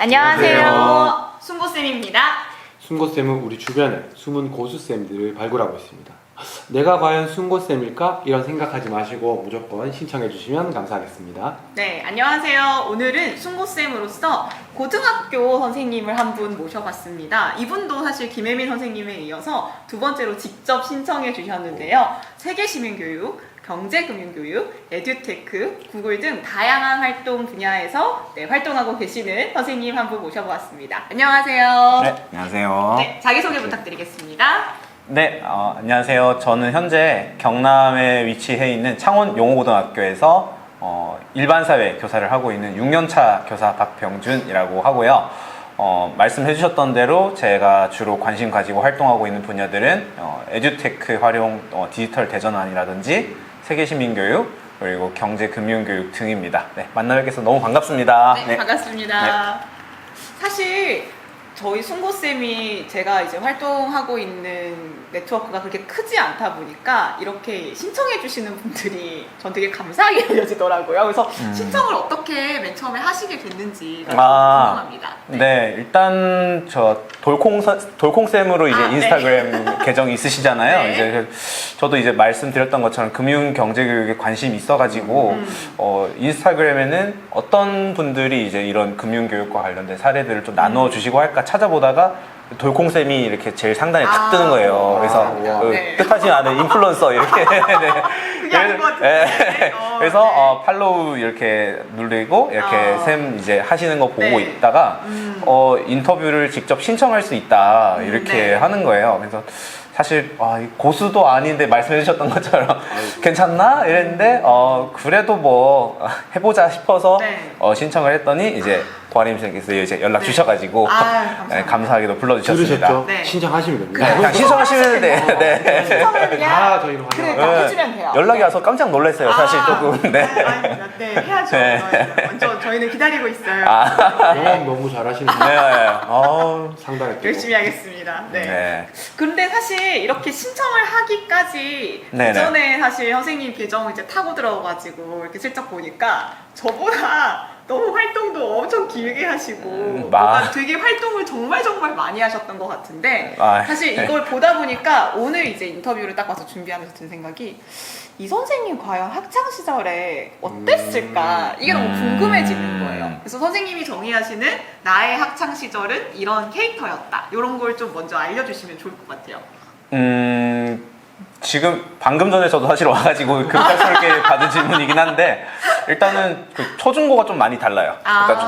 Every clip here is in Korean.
안녕하세요. 순고쌤입니다. 순고쌤은 우리 주변에 숨은 고수쌤들을 발굴하고 있습니다. 내가 과연 순고쌤일까? 이런 생각하지 마시고 무조건 신청해 주시면 감사하겠습니다. 네, 안녕하세요. 오늘은 순고쌤으로서 고등학교 선생님을 한 분 모셔봤습니다. 이분도 사실 김혜민 선생님에 이어서 두 번째로 직접 신청해 주셨는데요. 세계시민교육, 경제금융교육, 에듀테크, 구글 등 다양한 활동 분야에서 활동하고 계시는 선생님 한 분 모셔보았습니다. 안녕하세요. 네, 안녕하세요. 네, 자기소개 부탁드리겠습니다. 네, 안녕하세요. 저는 현재 경남에 위치해 있는 창원용호고등학교에서 일반사회 교사를 하고 있는 6년차 교사 박병준이라고 하고요. 말씀해 주셨던 대로 제가 주로 관심 가지고 활동하고 있는 분야들은 에듀테크 활용, 디지털 대전환이라든지 세계시민교육, 그리고 경제금융교육 등입니다. 네, 만나 뵙게서 너무 반갑습니다. 네, 반갑습니다. 사실 저희 순고쌤이 제가 이제 활동하고 있는 네트워크가 그렇게 크지 않다 보니까 이렇게 신청해 주시는 분들이 전 되게 감사하게 여겨지더라고요. 그래서 신청을 어떻게 맨 처음에 하시게 됐는지가 궁금합니다. 네, 일단 저 돌콩쌤으로 이제 인스타그램 계정이 있으시잖아요. 네. 이제 저도 이제 말씀드렸던 것처럼 금융 경제 교육에 관심이 있어가지고 인스타그램에는 어떤 분들이 이제 이런 금융 교육과 관련된 사례들을 좀 나누어 주시고 할까 찾아보다가 돌콩쌤이 이렇게 제일 상단에 딱 뜨는 거예요. 그래서 네. 뜻하지 않은 인플루언서 이렇게. 네. 그게 아닌 것 같은데. 그래서 팔로우 이렇게 누르고 이렇게 쌤 이제 하시는 거 보고 네. 있다가 인터뷰를 직접 신청할 수 있다 이렇게 네. 하는 거예요. 그래서 사실 고수도 아닌데 말씀해 주셨던 것처럼 괜찮나? 이랬는데 그래도 뭐 해보자 싶어서 네. 신청을 했더니 이제 도아님께서 이제 연락 주셔가지고 감사하게도 불러주셨습니다. 들으셨죠? 네. 신청하시면 됩니다. 그냥 신청하시면 돼. 네. 신청을 그냥 다 저희로 그래, 환영합니다. 다 해주면 돼요. 연락이 와서 깜짝 놀랐어요. 사실 조금. 네. 네, 해야죠. 네. 먼저 저희는 기다리고 있어요. 영업 너무 잘하시는데 네. 상당히 열심히 하겠습니다. 네. 네. 근데 사실 이렇게 신청을 하기까지 네네. 전에 사실 선생님 계정 이제 타고 들어가지고 이렇게 슬쩍 보니까 저보다 너무 활동도 엄청 길게 하시고 뭔가 되게 활동을 정말 많이 하셨던 것 같은데 사실 이걸 보다 보니까 오늘 이제 인터뷰를 딱 와서 준비하면서 든 생각이 이 선생님 과연 학창 시절에 어땠을까 이게 너무 궁금해지는 거예요. 그래서 선생님이 정의하시는 나의 학창 시절은 이런 캐릭터였다 이런 걸 좀 먼저 알려주시면 좋을 것 같아요. 지금 방금 전에 저도 사실 와가지고 급작스럽게 받은 질문이긴 한데 일단은 그 초중고가 좀 많이 달라요. 그러니까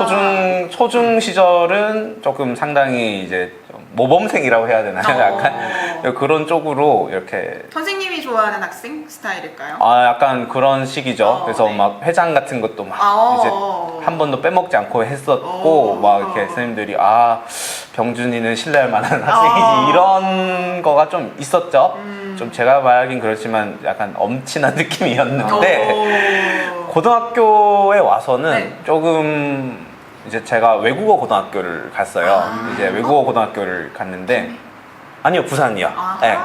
초중 시절은 조금 상당히 이제 좀 모범생이라고 해야 되나요? 약간 그런 쪽으로 이렇게 선생님이 좋아하는 학생 스타일일까요? 약간 그런 식이죠. 그래서 네. 막 회장 같은 것도 막 이제 한 번도 빼먹지 않고 했었고 막 이렇게 선생님들이 병준이는 신뢰할 만한 학생이지 이런 거가 좀 있었죠. 좀 제가 말하긴 그렇지만 약간 엄친한 느낌이었는데 고등학교에 와서는 조금 이제 제가 외국어 고등학교를 갔어요. 이제 외국어 고등학교를 갔는데 아니요, 부산이요. 네.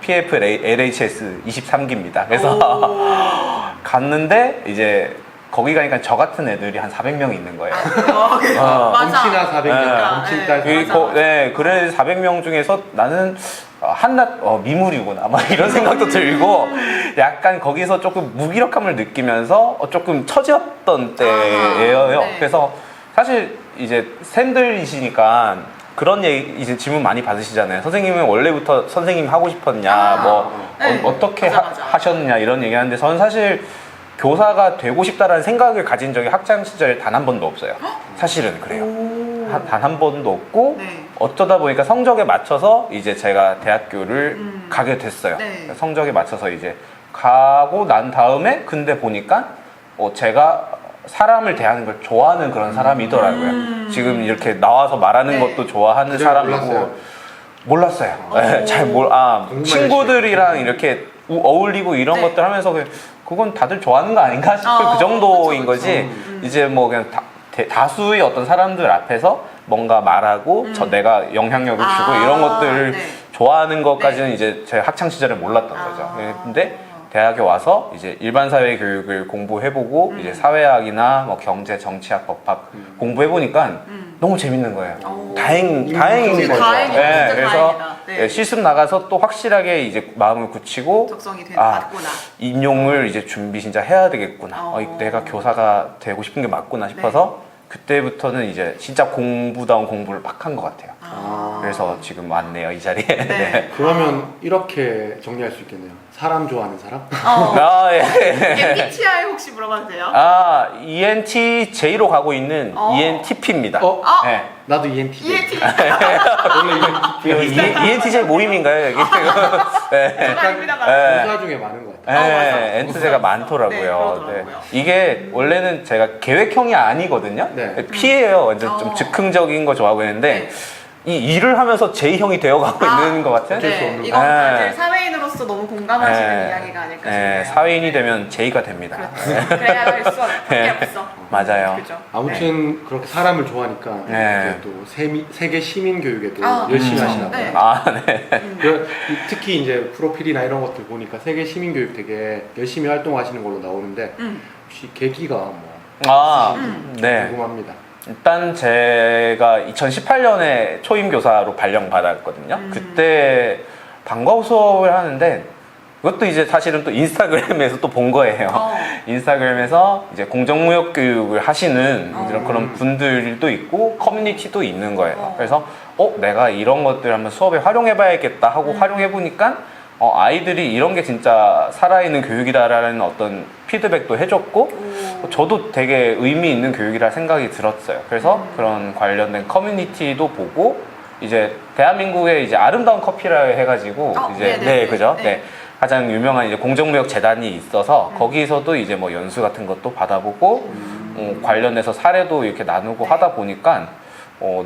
PF LHS 23기입니다. 그래서 갔는데 이제 거기 가니까 저 같은 애들이 한 400명 있는 거예요. 엄친아 400명, 엄친딸 400명. 네, 그래 400명 중에서 나는 한낱 미물이구나 막 이런 생각도 들고 약간 거기서 조금 무기력함을 느끼면서 조금 처지었던 때예요. 네. 그래서 사실 이제 쌤들이시니까 그런 얘기 이제 질문 많이 받으시잖아요. 선생님은 원래부터 선생님 하고 싶었냐, 어떻게 하셨냐 이런 얘기하는데 저는 사실 교사가 되고 싶다라는 생각을 가진 적이 학창 시절에 단 한 번도 없어요. 사실은 그래요. 단 한 번도 없고 어쩌다 보니까 성적에 맞춰서 이제 제가 대학교를 가게 됐어요. 성적에 맞춰서 이제 가고 난 다음에 근데 보니까 제가 사람을 대하는 걸 좋아하는 그런 사람이더라고요. 지금 이렇게 나와서 말하는 것도 좋아하는 사람이고 몰랐어요. 친구들이랑 이렇게 어울리고 이런 것들 하면서 그건 다들 좋아하는 거 아닌가 싶을 그 정도인 거지. 이제 뭐 그냥 다수의 어떤 사람들 앞에서 뭔가 말하고 내가 영향력을 주고 이런 것들을 좋아하는 것까지는 이제 제 학창 시절에 몰랐던 거죠. 근데 대학에 와서 이제 일반 사회 교육을 공부해보고 이제 사회학이나 뭐 경제, 정치학, 법학 공부해보니까 너무 재밌는 거예요. 다행인 진짜 거죠. 다행이다. 네, 진짜 그래서 다행이다. 네. 예, 실습 나가서 또 확실하게 이제 마음을 굳히고 적성이 아, 맞구나. 임용을 이제 준비 진짜 해야 되겠구나. 내가 교사가 되고 싶은 게 맞구나 싶어서 그때부터는 이제 진짜 공부다운 공부를 막 한 것 같아요. 그래서 지금 왔네요, 이 자리에. 네. 그러면 이렇게 정리할 수 있겠네요. 사람 좋아하는 사람? 아, 예. MBTI 혹시 물어봐도 돼요? 아, ENTJ로 가고 있는 ENTP입니다. 네. 나도 ENTJ. ENT. 원래 ENTJ. ENTJ 모임인가요, 여기? 네. 아닙니다. 교사 중에 많은 것 같아요. 맞아. 네, 엔트제가 많더라고요. 네, 그러더라고요. 이게 원래는 제가 계획형이 아니거든요. 네. P예요. 완전 좀 즉흥적인 거 좋아하고 있는데 이 일을 하면서 J형이 되어가고 있는 것 같은. 어쩔 수 없는 이건 거. 다들 네. 사회인으로서 너무 공감하시는 네. 이야기가 아닐까 네, 싶네요. 사회인이 되면 J가 됩니다. 그렇죠. 그래야 할 수 없어. 맞아요. 그죠. 아무튼 그렇게 사람을 좋아하니까 네. 이제 또 세계 시민 교육에도 아, 열심히 그렇죠. 하시나 봐요. 네. 아, 네. 특히 이제 프로필이나 이런 것들 보니까 세계 시민 교육 되게 열심히 활동하시는 걸로 나오는데 혹시 계기가 뭐 아, 네. 궁금합니다. 일단 제가 2018년에 초임 교사로 발령받았거든요. 그때 방과후 수업을 하는데 그것도 이제 사실은 또 인스타그램에서 또 본 거예요. 인스타그램에서 이제 공정무역 교육을 하시는 이런 그런 분들도 있고 커뮤니티도 있는 거예요. 그래서 내가 이런 것들 한번 수업에 활용해봐야겠다 하고 활용해보니까 아이들이 이런 게 진짜 살아있는 교육이다라는 어떤 피드백도 해줬고 저도 되게 의미 있는 교육이라 생각이 들었어요. 그래서 그런 관련된 커뮤니티도 보고 이제 대한민국에 이제 아름다운 커피라 해가지고 이제 네, 그죠? 네. 가장 유명한 이제 공정무역 재단이 있어서 거기서도 이제 뭐 연수 같은 것도 받아보고 관련해서 사례도 이렇게 나누고 하다 보니까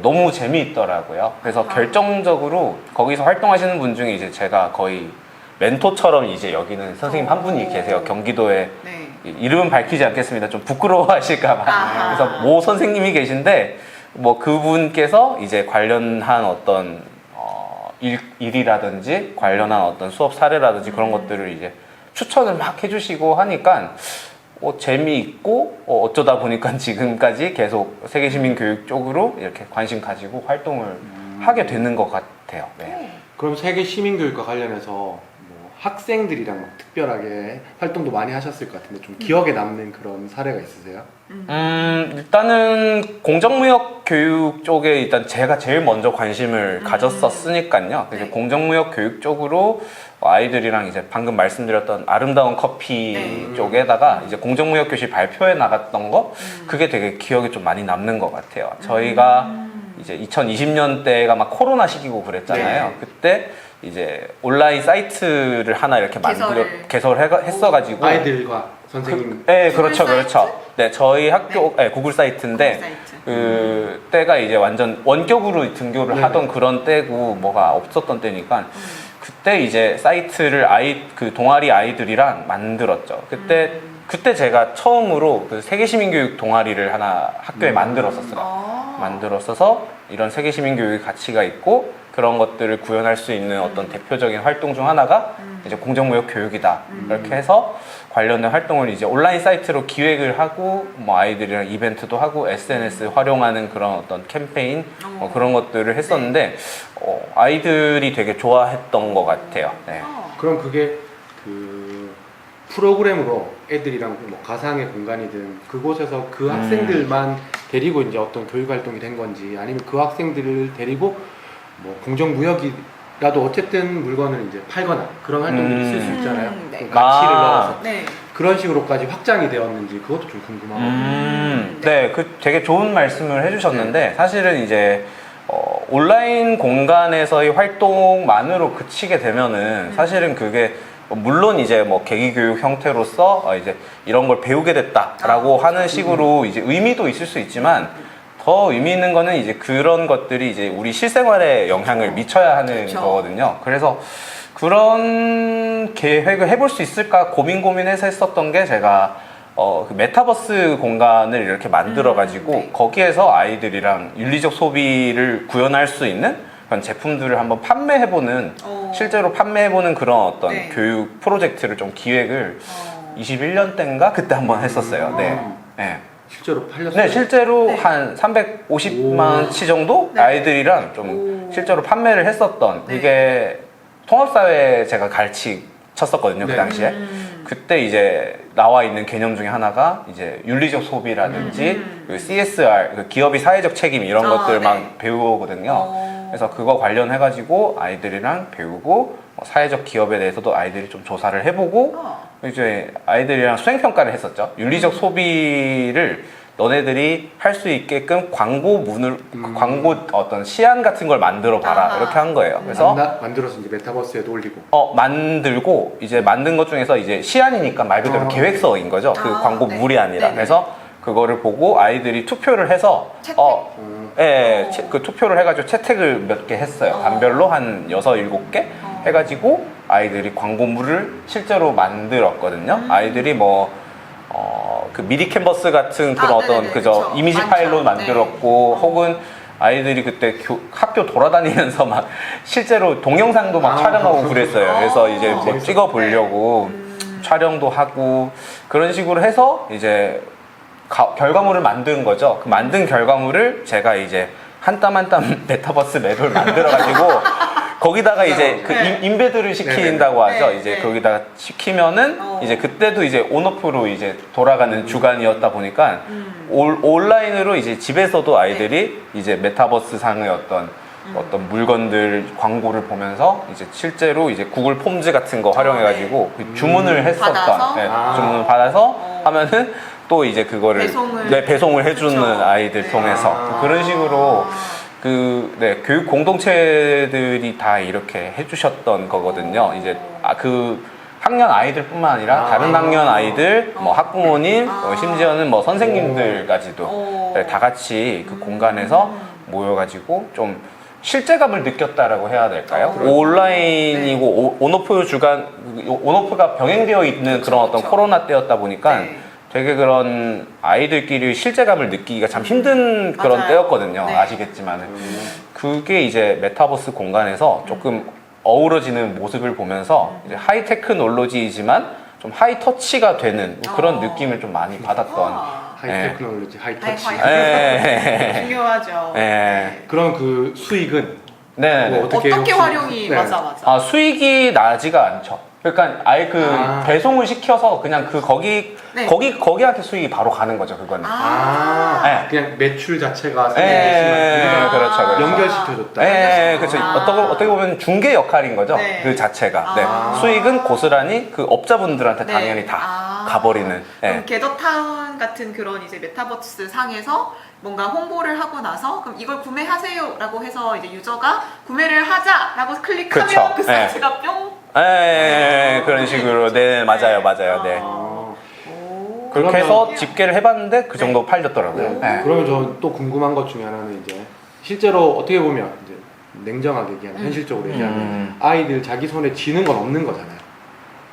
너무 재미있더라고요. 그래서 결정적으로 거기서 활동하시는 분 중에 이제 제가 거의 멘토처럼 이제 여기는 선생님 한 분이 계세요. 경기도에 이름은 밝히지 않겠습니다. 좀 부끄러워하실까봐. 그래서 모 선생님이 계신데 뭐 그분께서 이제 관련한 어떤 일이라든지 관련한 어떤 수업 사례라든지 그런 것들을 이제 추천을 막 해주시고 하니까 재미있고 어쩌다 보니까 지금까지 계속 세계시민교육 쪽으로 이렇게 관심 가지고 활동을 하게 되는 것 같아요. 네. 그럼 세계 시민 교육과 관련해서 뭐 학생들이랑 막 특별하게 활동도 많이 하셨을 것 같은데 좀 기억에 남는 그런 사례가 있으세요? 일단은 공정무역 교육 쪽에 일단 제가 제일 먼저 관심을 가졌었으니까요. 그래서 공정무역 교육 쪽으로 아이들이랑 이제 방금 말씀드렸던 아름다운 커피 쪽에다가 이제 공정무역 교실 발표회 나갔던 거 그게 되게 기억에 좀 많이 남는 것 같아요. 저희가 이제 2020년대가 막 코로나 시기고 그랬잖아요. 그때 이제 온라인 사이트를 하나 이렇게 개설했어가지고 아이들과 선생님. 네, 그렇죠, 구글 그렇죠. 사이트? 네, 저희 학교 구글 사이트인데 구글 사이트. 그 때가 이제 완전 원격으로 등교를 하던 그런 때고 뭐가 없었던 때니까 그때 이제 사이트를 그 동아리 아이들이랑 만들었죠. 그때 제가 처음으로 그 세계시민교육 동아리를 하나 학교에 만들었었어요. 만들었어서 이런 세계시민교육의 가치가 있고 그런 것들을 구현할 수 있는 어떤 대표적인 활동 중 하나가 이제 공정무역 교육이다. 이렇게 해서 관련된 활동을 이제 온라인 사이트로 기획을 하고 뭐 아이들이랑 이벤트도 하고 SNS 활용하는 그런 어떤 캠페인 그런 것들을 했었는데 아이들이 되게 좋아했던 것 같아요. 네. 그럼 그게 그 프로그램으로 애들이랑 뭐 가상의 공간이든 그곳에서 그 학생들만 데리고 이제 어떤 교육 활동이 된 건지 아니면 그 학생들을 데리고 뭐 공정무역이라도 어쨌든 물건을 이제 팔거나 그런 활동들이 있을 수 있잖아요. 네. 그 가치를 넣어서 네. 그런 식으로까지 확장이 되었는지 그것도 좀 궁금하거든요. 네, 그 되게 좋은 말씀을 해주셨는데 사실은 이제 온라인 공간에서의 활동만으로 그치게 되면은 사실은 그게 물론 이제 뭐 계기교육 형태로서 이제 이런 걸 배우게 됐다라고 하는 식으로 이제 의미도 있을 수 있지만 더 의미 있는 거는 이제 그런 것들이 이제 우리 실생활에 영향을 미쳐야 하는 거거든요. 그래서 그런 계획을 해볼 수 있을까 고민해서 했었던 게 제가 그 메타버스 공간을 이렇게 만들어가지고 거기에서 아이들이랑 윤리적 소비를 구현할 수 있는 그런 제품들을 한번 판매해보는 실제로 판매해보는 그런 어떤 네. 교육 프로젝트를 좀 기획을 21년 때인가 그때 한번 했었어요. 네. 네. 실제로 팔렸어요? 네, 실제로 네. 한 350만 원치 정도 네. 아이들이랑 좀 오. 실제로 판매를 했었던 네. 이게 통합사회 제가 가르쳤었거든요. 그 네. 당시에. 그때 이제 나와 있는 개념 중에 하나가 이제 윤리적 소비라든지 그 CSR, 그 기업의 사회적 책임 이런 것들만 네. 배우거든요. 그래서 그거 관련해가지고 아이들이랑 배우고 사회적 기업에 대해서도 아이들이 좀 조사를 해보고 이제 아이들이랑 수행평가를 했었죠. 윤리적 소비를 너네들이 할 수 있게끔 광고문을 광고 어떤 시안 같은 걸 만들어 봐라 아하. 이렇게 한 거예요. 그래서 만들어서 이제 메타버스에도 올리고. 만들고 이제 만든 것 중에서 이제 시안이니까 말 그대로 계획서인 거죠. 그 광고물이 네. 아니라. 네네. 그래서 그거를 보고 아이들이 투표를 해서 채택? 예, 그 투표를 해가지고 채택을 몇 개 했어요. 반별로 한 6, 7개 해가지고 아이들이 광고물을 실제로 만들었거든요. 아이들이 그 미리 캔버스 같은 그런 어떤 네네네, 그저 그쵸. 이미지 많죠. 파일로 만들었고 혹은 아이들이 그때 학교 돌아다니면서 막 실제로 동영상도 막 촬영하고 그랬어요. 그래서 이제 뭐 재밌었네. 찍어 보려고 촬영도 하고 그런 식으로 해서 이제 결과물을 만든 거죠. 그 만든 결과물을 제가 이제 한 땀 한 땀 메타버스 맵을 만들어가지고 거기다가 이제 그 네. 인베드를 시킨다고 하죠. 네, 이제 네. 거기다가 시키면은 이제 그때도 이제 온오프로 이제 돌아가는 주간이었다 보니까 온라인으로 이제 집에서도 아이들이 이제 메타버스 상의 어떤 물건들 광고를 보면서 이제 실제로 이제 구글 폼즈 같은 거 활용해가지고 그 주문을 했었던 받아서? 네, 아. 주문을 받아서 하면은 또 이제 그거를 배송을 해주는 그쵸. 아이들 네. 통해서 그런 식으로 교육 공동체들이 다 이렇게 해주셨던 거거든요. 이제 그 학년 아이들뿐만 아니라 다른 학년 아이들, 뭐 학부모님, 심지어는 뭐 선생님들까지도 네, 다 같이 그 공간에서 모여가지고 좀 실제감을 느꼈다라고 해야 될까요? 온라인이고 온오프 온오프가 병행되어 있는 그런 어떤 그쵸. 코로나 때였다 보니까 네. 되게 그런 아이들끼리 실제감을 느끼기가 참 힘든 그런 맞아요. 때였거든요. 네. 아시겠지만은. 그게 이제 메타버스 공간에서 조금 어우러지는 모습을 보면서 이제 하이 테크놀로지이지만 좀 하이 터치가 되는 그런 느낌을 좀 많이 받았던. 하이 테크놀로지, 하이 터치. 예. 중요하죠. 예. 그럼 그 수익은 네. 뭐 어떻게 혹시- 활용이 네. 맞아. 수익이 나지가 않죠. 그러니까 아예 배송을 시켜서 그냥 네. 거기한테 수익이 바로 가는 거죠, 그거는. 네. 그냥 매출 자체가 그렇죠. 연결시켜줬다. 네, 그렇죠. 어떻게 보면 중개 역할인 거죠. 네. 그 자체가. 네. 수익은 고스란히 그 업자분들한테 네. 당연히 다 가버리는. 그럼 네. 게더타운 같은 그런 이제 메타버스 상에서 뭔가 홍보를 하고 나서 그럼 이걸 구매하세요라고 해서 이제 유저가 구매를 하자라고 클릭하면 그쵸. 그 네. 사이트가 뿅. 그런 식으로. 네, 맞아요. 네. 오. 그렇게 해서 그러면- 집계를 해봤는데 그 정도 팔렸더라고요. 네. 그러면 저 또 궁금한 것 중에 하나는 이제 실제로 어떻게 보면 이제 냉정하게 얘기하면 현실적으로 얘기하면 아이들 자기 손에 쥐는 건 없는 거잖아요.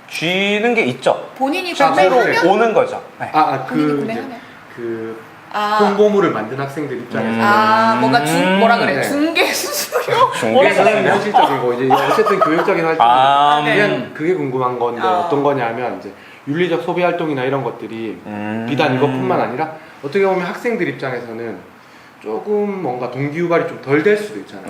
쥐는 게 있죠. 본인이 실제로 구매하면 오는 거죠. 네. 본인이 이제 구매하면 그 아. 홍보물을 만든 학생들 입장에서 뭔가 뭐라 그래 네. 중개 수수료 중개 수수료? 현실적인 거 이제 어쨌든 교육적인 활동 네. 그냥 그게 궁금한 건데 어떤 거냐면 이제 윤리적 소비 활동이나 이런 것들이 비단 이것뿐만 아니라 어떻게 보면 학생들 입장에서는 조금 뭔가 동기유발이 좀 덜 될 수도 있잖아요.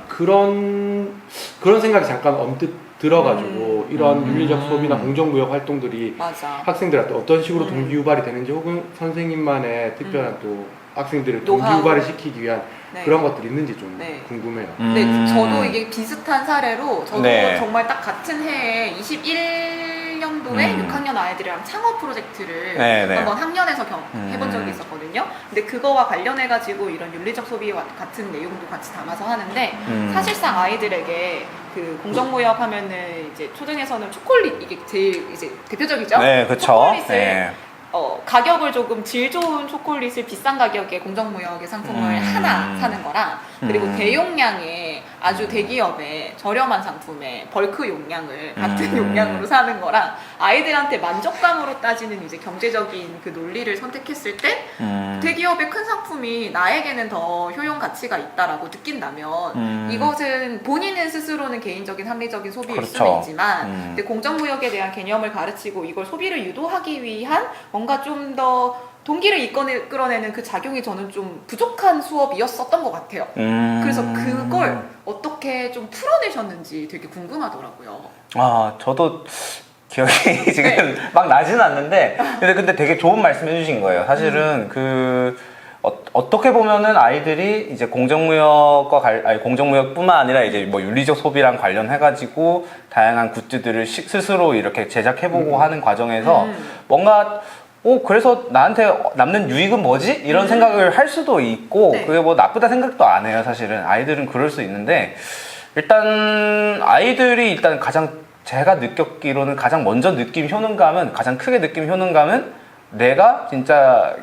그런 생각이 잠깐 언뜻 들어가지고 이런 윤리적 소비나 공정무역 활동들이 맞아. 학생들한테 어떤 식으로 동기유발이 되는지 혹은 선생님만의 특별한 또 학생들을 노하우. 동기유발을 시키기 위한 네. 그런 것들이 있는지 좀 네. 궁금해요. 네, 저도 이게 비슷한 사례로 저도 네. 정말 딱 같은 해에 21년도에 6학년 아이들이랑 창업 프로젝트를 네, 네. 한번 학년에서 해본 적이 있었거든요. 근데 그거와 관련해가지고 이런 윤리적 소비와 같은 내용도 같이 담아서 하는데 사실상 아이들에게 그 공정무역 하면은 이제 초등에서는 초콜릿 이게 제일 이제 대표적이죠. 네, 그쵸. 초콜릿을 네. 가격을 조금 질 좋은 초콜릿을 비싼 가격에 공정무역의 상품을 하나 사는 거랑 그리고 대용량의 아주 대기업의 저렴한 상품의 벌크 용량을 같은 용량으로 사는 거랑 아이들한테 만족감으로 따지는 이제 경제적인 그 논리를 선택했을 때 대기업의 큰 상품이 나에게는 더 효용 가치가 있다라고 느낀다면 이것은 본인은 스스로는 개인적인 합리적인 소비일 그렇죠. 수는 있지만 근데 공정무역에 대한 개념을 가르치고 이걸 소비를 유도하기 위한 뭔가 좀 더 동기를 이끌어내는 그 작용이 저는 좀 부족한 수업이었었던 것 같아요. 그래서 그걸 어떻게 좀 풀어내셨는지 되게 궁금하더라고요. 아, 저도 기억이 지금 막 나지는 않는데, 근데 되게 좋은 말씀 해주신 거예요. 사실은 어떻게 보면은 아이들이 이제 공정무역뿐만 아니라 이제 뭐 윤리적 소비랑 관련해가지고 다양한 굿즈들을 스스로 이렇게 제작해보고 하는 과정에서 뭔가 그래서 나한테 남는 유익은 뭐지? 이런 생각을 할 수도 있고, 네. 그게 뭐 나쁘다 생각도 안 해요, 사실은. 아이들은 그럴 수 있는데, 일단, 아이들이 일단 제가 느꼈기로는 가장 먼저 느낀 효능감은, 가장 크게 느낀 효능감은 내가 진짜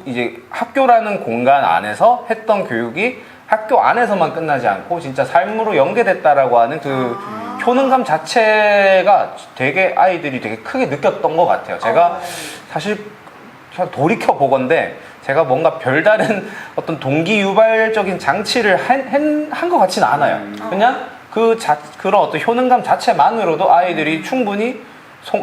이제 학교라는 공간 안에서 했던 교육이 학교 안에서만 끝나지 않고 진짜 삶으로 연계됐다라고 하는 그 효능감 자체가 아이들이 되게 크게 느꼈던 것 같아요. 제가 사실 돌이켜 보건데 제가 뭔가 별다른 어떤 동기 유발적인 장치를 한 것 같지는 않아요. 그냥 그런 어떤 효능감 자체만으로도 아이들이 충분히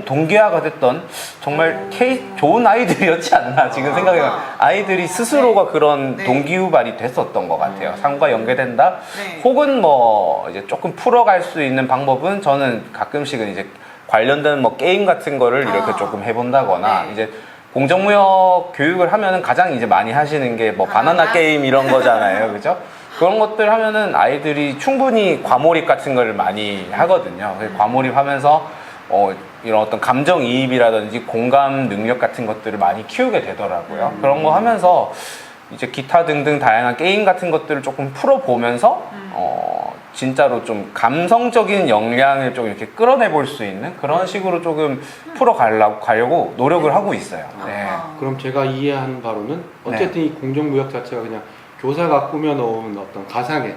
동기화가 됐던 정말 좋은 아이들이었지 않나 지금 생각해요. 아이들이 스스로가 그런 동기 유발이 됐었던 것 같아요. 삶과 연계된다. 혹은 뭐 이제 조금 풀어갈 수 있는 방법은 저는 가끔씩은 이제 관련된 뭐 게임 같은 거를 이렇게 조금 해본다거나 이제 공정무역 교육을 하면은 가장 이제 많이 하시는 게 뭐 바나나 게임 이런 거잖아요. 그죠? 그런 것들 하면은 아이들이 충분히 과몰입 같은 거를 많이 하거든요. 그래서 과몰입하면서 이런 어떤 감정이입이라든지 공감 능력 같은 것들을 많이 키우게 되더라고요. 그런 거 하면서 이제 기타 등등 다양한 게임 같은 것들을 조금 풀어보면서 진짜로 좀 감성적인 역량을 좀 이렇게 끌어내볼 수 있는 그런 식으로 조금 풀어가려고 노력을 하고 있어요. 네. 그럼 제가 이해하는 바로는 어쨌든 이 공정무역 자체가 그냥 교사가 꾸며놓은 어떤 가상의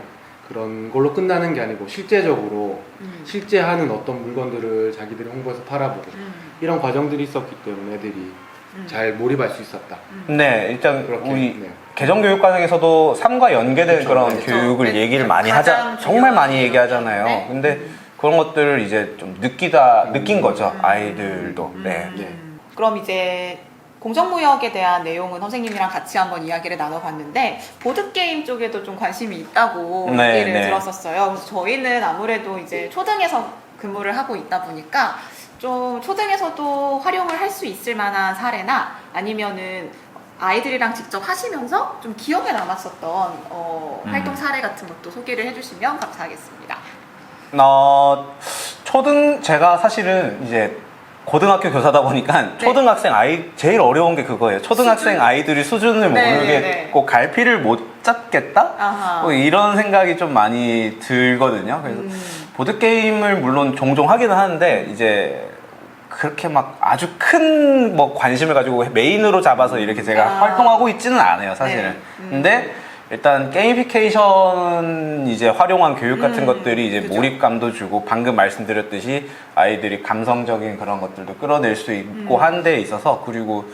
그런 걸로 끝나는 게 아니고 실제적으로 실제 하는 어떤 물건들을 자기들이 홍보해서 팔아보고 이런 과정들이 있었기 때문에 애들이 잘 몰입할 수 있었다. 네, 일단 그렇게, 우리 네. 개정교육 과정에서도 삶과 연계된 그쵸, 그런 그쵸. 교육을 얘기를 많이 가장 정말 많이 중요한 얘기하잖아요. 네. 근데 그런 것들을 이제 좀 느낀 거죠, 아이들도. 네. 그럼 이제 공정무역에 대한 내용은 선생님이랑 같이 한번 이야기를 나눠봤는데 보드게임 쪽에도 좀 관심이 있다고 네, 얘기를 네. 들었었어요. 그래서 저희는 아무래도 이제 초등에서 근무를 하고 있다 보니까 좀 초등에서도 활용을 할 수 있을 만한 사례나 아니면은 아이들이랑 직접 하시면서 좀 기억에 남았었던 활동 사례 같은 것도 소개를 해주시면 감사하겠습니다. 제가 사실은 이제 고등학교 교사다 보니까 초등학생 제일 어려운 게 그거예요. 초등학생 아이들이 수준을 모르겠고 갈피를 못 잡겠다? 뭐 이런 생각이 좀 많이 들거든요. 그래서 보드게임을 물론 종종 하기는 하는데 이제 그렇게 막 아주 큰 뭐 관심을 가지고 메인으로 잡아서 이렇게 제가 활동하고 있지는 않아요, 사실은. 근데 일단 게이미피케이션 이제 활용한 교육 같은 것들이 이제 그죠. 몰입감도 주고 방금 말씀드렸듯이 아이들이 감성적인 그런 것들도 끌어낼 수 있고 한 데 있어서 그리고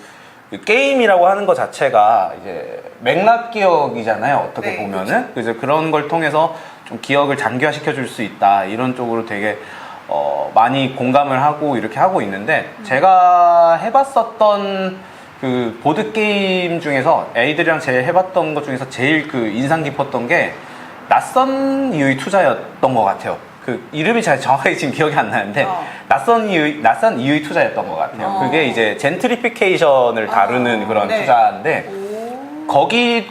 그 게임이라고 하는 것 자체가 이제 맥락 기억이잖아요, 어떻게 보면은. 그래서 그런 걸 통해서 좀 기억을 장기화시켜 줄 수 있다 이런 쪽으로 되게 많이 공감을 하고 이렇게 하고 있는데 제가 해봤었던 그 보드게임 중에서 애들이랑 제일 해봤던 것 중에서 제일 그 인상 깊었던 게 낯선 이유의 투자였던 것 같아요. 그 이름이 잘 정확하게 지금 기억이 안 나는데 낯선 이유의 투자였던 것 같아요. 그게 이제 젠트리피케이션을 다루는 그런 투자인데 거기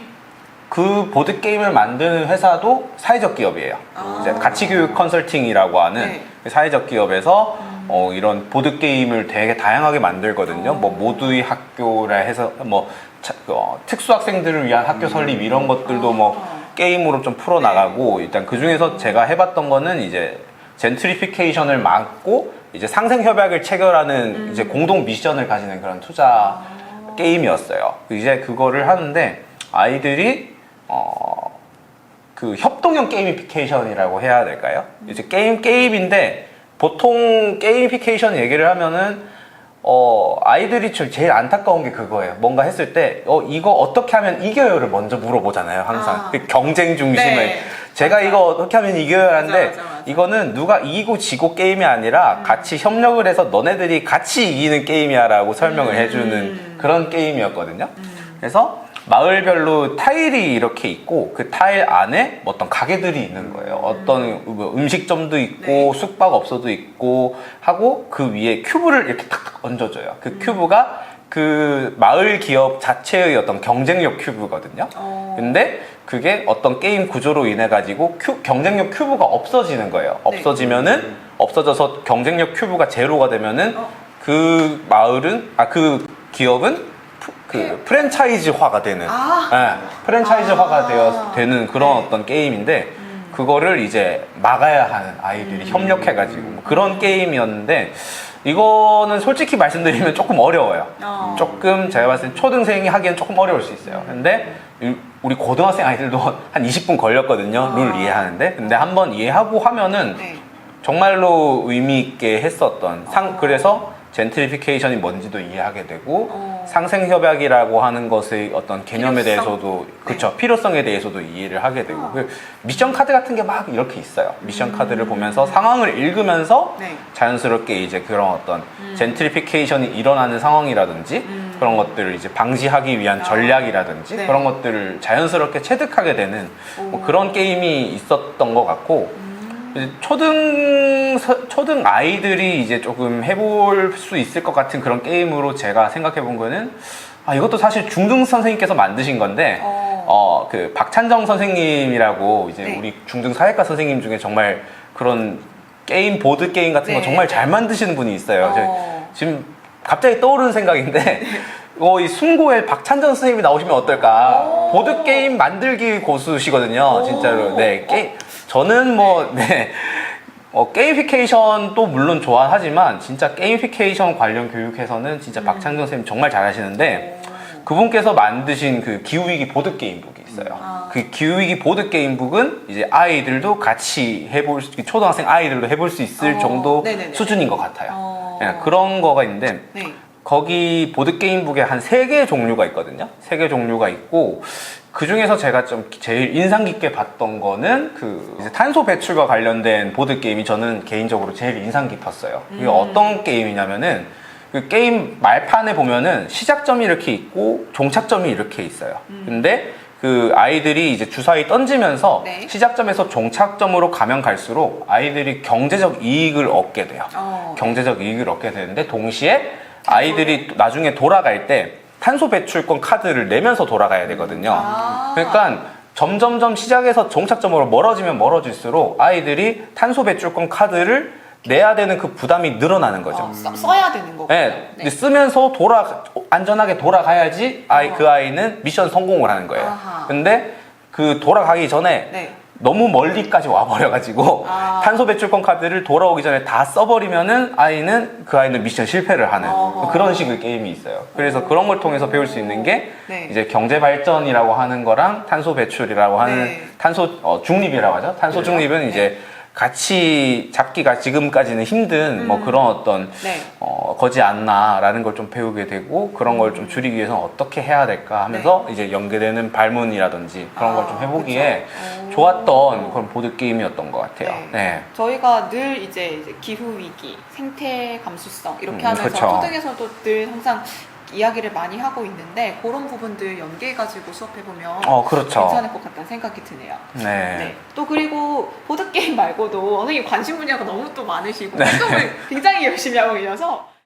그 보드게임을 만드는 회사도 사회적 기업이에요. 이제 가치교육 컨설팅이라고 하는 사회적 기업에서 이런 보드게임을 되게 다양하게 만들거든요. 뭐 모두의 학교라 해서 뭐 특수학생들을 위한 학교 설립 이런 것들도 뭐 게임으로 좀 풀어나가고 일단 그 중에서 제가 해봤던 거는 이제 젠트리피케이션을 막고 이제 상생 협약을 체결하는 이제 공동 미션을 가지는 그런 투자 게임이었어요. 이제 그거를 하는데 아이들이 그 협동형 게이미피케이션이라고 해야 될까요? 이제 게임인데 보통 게이미피케이션 얘기를 하면은 아이들이 제일 안타까운 게 그거예요. 뭔가 했을 때 이거 어떻게 하면 이겨요를 먼저 물어보잖아요. 항상 그 경쟁 중심의 네. 제가 맞아. 이거 어떻게 하면 이겨요 하는데 맞아. 이거는 누가 이기고 지고 게임이 아니라 같이 협력을 해서 너네들이 같이 이기는 게임이야 라고 설명을 해주는 그런 게임이었거든요. 그래서 마을별로 타일이 이렇게 있고 그 타일 안에 어떤 가게들이 있는 거예요. 어떤 뭐 음식점도 있고 네. 숙박업소도 있고 하고 그 위에 큐브를 이렇게 탁탁 얹어줘요. 그 큐브가 그 마을 기업 자체의 어떤 경쟁력 큐브거든요. 근데 그게 어떤 게임 구조로 인해 가지고 경쟁력 큐브가 없어지는 거예요. 네. 없어지면은 없어져서 경쟁력 큐브가 제로가 되면은 그 마을은 그 기업은 그 프랜차이즈화가 되는 프랜차이즈화가 되는 그런 네. 어떤 게임인데 그거를 이제 막아야 하는 아이들이 협력해가지고 뭐 그런 게임이었는데 이거는 솔직히 말씀드리면 조금 어려워요. 조금 제가 봤을 때 초등생이 하기엔 조금 어려울 수 있어요. 근데 우리 고등학생 아이들도 한 20분 걸렸거든요. 룰 이해하는데. 근데 한번 이해하고 하면은 네. 정말로 의미 있게 했었던 그래서 젠트리피케이션이 뭔지도 이해하게 되고 상생협약이라고 하는 것의 어떤 개념에 필요성? 대해서도 네. 그쵸 필요성에 대해서도 이해를 하게 되고 그 미션 카드 같은 게 막 이렇게 있어요. 미션 카드를 보면서 상황을 읽으면서 네. 자연스럽게 이제 그런 어떤 젠트리피케이션이 일어나는 상황이라든지 그런 것들을 이제 방지하기 위한 전략이라든지 네. 그런 것들을 자연스럽게 체득하게 되는 뭐 그런 게임이 있었던 것 같고 이제 초등 아이들이 이제 조금 해볼 수 있을 것 같은 그런 게임으로 제가 생각해 본 거는 이것도 사실 중등 선생님께서 만드신 건데 그 박찬정 선생님이라고 이제 네. 우리 중등 사회과 선생님 중에 정말 그런 게임 보드 게임 같은 거 네. 정말 잘 만드시는 분이 있어요. 지금 갑자기 떠오르는 생각인데 이 숨고의 박찬정 선생님이 나오시면 어떨까? 보드 게임 만들기 고수시거든요, 진짜로. 네, 저는 게이미피케이션도 물론 좋아하지만 진짜 게이미피케이션 관련 교육에서는 진짜 박찬정 선생님 정말 잘하시는데 그분께서 만드신 그 기후위기 보드 게임북이 있어요. 그 기후위기 보드 게임북은 이제 아이들도 같이 초등학생 아이들도 해볼 수 있을 정도 네네네. 수준인 것 같아요. 네, 그런 거가 있는데 네. 거기 보드게임북에 한 3개의 종류가 있거든요. 3개 종류가 있고 그 중에서 제가 좀 제일 인상 깊게 봤던 거는 그 이제 탄소 배출과 관련된 보드게임이 저는 개인적으로 제일 인상 깊었어요. 이게 어떤 게임이냐면은 그 게임 말판에 보면은 시작점이 이렇게 있고 종착점이 이렇게 있어요. 근데 그 아이들이 이제 주사위 던지면서 네. 시작점에서 종착점으로 가면 갈수록 아이들이 경제적 이익을 얻게 돼요. 경제적 이익을 얻게 되는데 동시에 아이들이 나중에 돌아갈 때 탄소 배출권 카드를 내면서 돌아가야 되거든요. 그러니까 점점점 시작에서 종착점으로 멀어지면 멀어질수록 아이들이 탄소 배출권 카드를 내야 되는 그 부담이 늘어나는 거죠. 써야 되는 거군요. 네. 근데 쓰면서 안전하게 돌아가야지 그 아이는 미션 성공을 하는 거예요. 근데 그 돌아가기 전에 네. 너무 멀리까지 와버려가지고 탄소 배출권 카드를 돌아오기 전에 다 써버리면은 그 아이는 미션 실패를 하는 그런 식의 게임이 있어요. 그래서 그런 걸 통해서 배울 수 있는 게 네. 이제 경제 발전이라고 하는 거랑 탄소 배출이라고 하는 네. 탄소 중립이라고 하죠. 탄소 중립은 네. 이제 같이 잡기가 지금까지는 힘든 뭐 그런 어떤 네. 거지 않나라는 걸 좀 배우게 되고 그런 걸 좀 줄이기 위해서는 어떻게 해야 될까 하면서 이제 연계되는 발문이라든지 그런 걸 좀 해보기에 그쵸. 좋았던 그런 보드 게임이었던 것 같아요. 네. 저희가 늘 이제 기후 위기, 생태 감수성 이렇게 하면서 그쵸. 초등에서도 늘 항상 이야기를 많이 하고 있는데 그런 부분들 연계해가지고 수업해보면 그렇죠. 괜찮을 것 같다는 생각이 드네요. 네. 네. 또 그리고 보드게임 말고도 선생님 관심 분야가 너무 또 많으시고 활동을 굉장히 열심히 하고 계셔서